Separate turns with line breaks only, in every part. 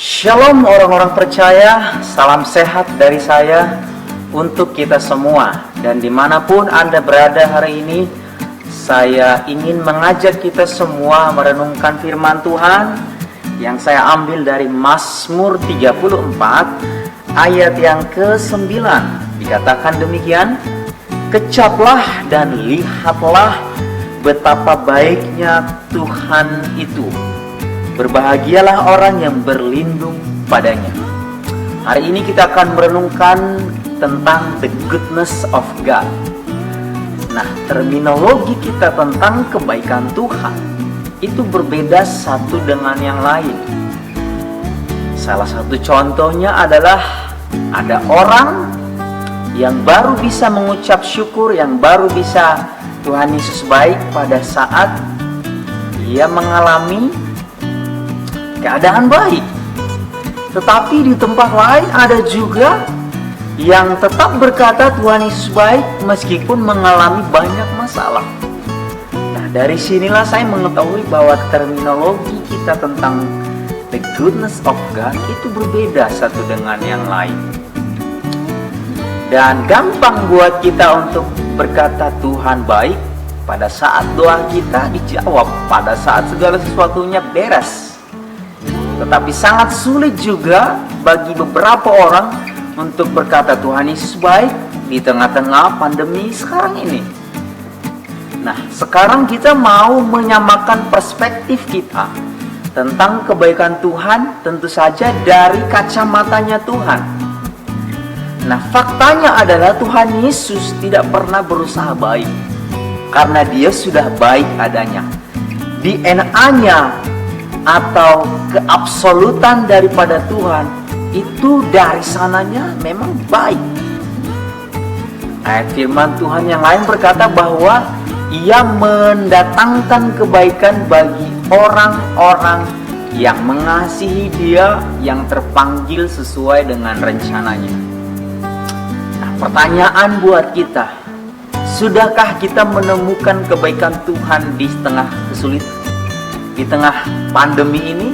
Shalom orang-orang percaya, salam sehat dari saya untuk kita semua. Dan dimanapun Anda berada hari ini, saya ingin mengajak kita semua merenungkan firman Tuhan yang saya ambil dari Mazmur 34 ayat yang ke-9. Dikatakan demikian, kecaplah dan lihatlah betapa baiknya Tuhan itu. Berbahagialah orang yang berlindung padanya. Hari ini kita akan merenungkan tentang the goodness of God. Nah, terminologi kita tentang kebaikan Tuhan itu berbeda satu dengan yang lain. Salah satu contohnya adalah ada orang yang baru bisa mengucap syukur, yang baru bisa Tuhan Yesus baik pada saat ia mengalami keadaan baik. Tetapi di tempat lain ada juga yang tetap berkata Tuhan Yesus baik meskipun mengalami banyak masalah. Nah, dari sinilah saya mengetahui bahwa terminologi kita tentang the goodness of God itu berbeda satu dengan yang lain. Dan gampang buat kita untuk berkata Tuhan baik pada saat doa kita dijawab, pada saat segala sesuatunya beres. Tetapi sangat sulit juga bagi beberapa orang untuk berkata Tuhan Yesus baik di tengah-tengah pandemi sekarang ini. Nah, sekarang kita mau menyamakan perspektif kita tentang kebaikan Tuhan tentu saja dari kacamatanya Tuhan. Nah, faktanya adalah Tuhan Yesus tidak pernah berusaha baik karena Dia sudah baik adanya. DNA-nya atau keabsolutan daripada Tuhan itu dari sananya memang baik. Ayat firman Tuhan yang lain berkata bahwa Ia mendatangkan kebaikan bagi orang-orang yang mengasihi Dia, yang terpanggil sesuai dengan rencananya. Nah, pertanyaan buat kita, sudahkah kita menemukan kebaikan Tuhan di tengah kesulitan? Di tengah pandemi ini,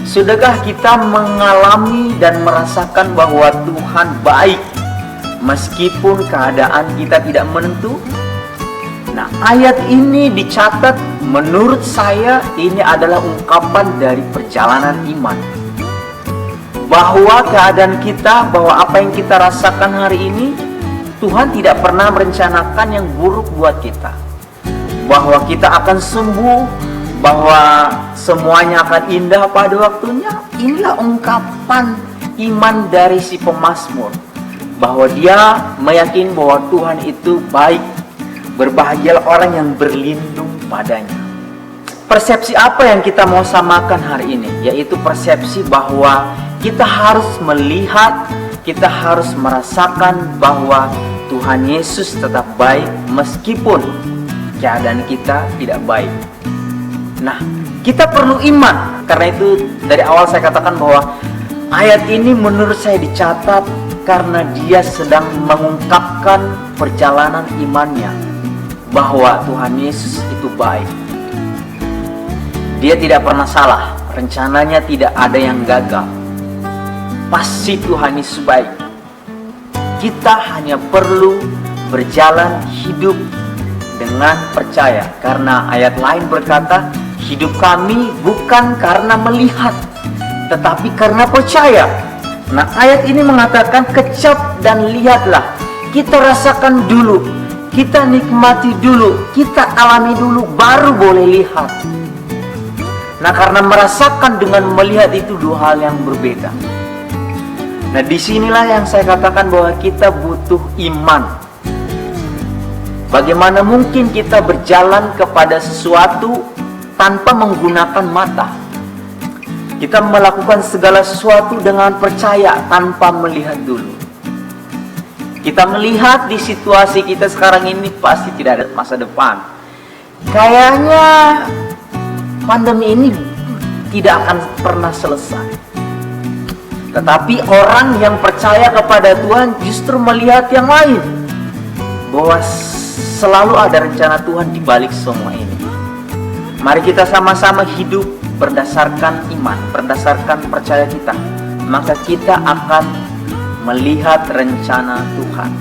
sudahkah kita mengalami dan merasakan bahwa Tuhan baik meskipun keadaan kita tidak menentu? Nah, ayat ini dicatat menurut saya ini adalah ungkapan dari perjalanan iman. Bahwa keadaan kita, bahwa apa yang kita rasakan hari ini, Tuhan tidak pernah merencanakan yang buruk buat kita. Bahwa kita akan sembuh, bahwa semuanya akan indah pada waktunya. Inilah ungkapan iman dari si pemazmur, bahwa dia meyakini bahwa Tuhan itu baik. Berbahagialah orang yang berlindung padanya. Persepsi apa yang kita mau samakan hari ini? Yaitu persepsi bahwa kita harus melihat, kita harus merasakan bahwa Tuhan Yesus tetap baik meskipun keadaan kita tidak baik. Nah, kita perlu iman. Karena itu dari awal saya katakan bahwa ayat ini menurut saya dicatat karena dia sedang mengungkapkan perjalanan imannya, bahwa Tuhan Yesus itu baik. Dia tidak pernah salah, rencananya tidak ada yang gagal. Pasti Tuhan Yesus baik. Kita hanya perlu berjalan hidup dengan percaya, karena ayat lain berkata, hidup kami bukan karena melihat, tetapi karena percaya. Nah, ayat ini mengatakan kecap dan lihatlah. Kita rasakan dulu, kita nikmati dulu, kita alami dulu, baru boleh lihat. Nah, karena merasakan dengan melihat itu dua hal yang berbeda. Nah, disinilah yang saya katakan bahwa kita butuh iman. Bagaimana mungkin kita berjalan kepada sesuatu tanpa menggunakan mata? Kita melakukan segala sesuatu dengan percaya tanpa melihat dulu. Kita melihat di situasi kita sekarang ini pasti tidak ada masa depan. Kayaknya pandemi ini tidak akan pernah selesai. Tetapi orang yang percaya kepada Tuhan justru melihat yang lain, bahwa selalu ada rencana Tuhan di balik semua ini. Mari kita sama-sama hidup berdasarkan iman, berdasarkan percaya kita, maka kita akan melihat rencana Tuhan.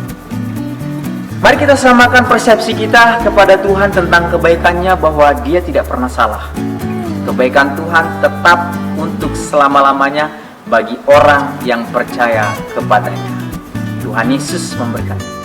Mari kita samakan persepsi kita kepada Tuhan tentang kebaikannya, bahwa Dia tidak pernah salah. Kebaikan Tuhan tetap untuk selama-lamanya bagi orang yang percaya kepadanya. Tuhan Yesus memberkati.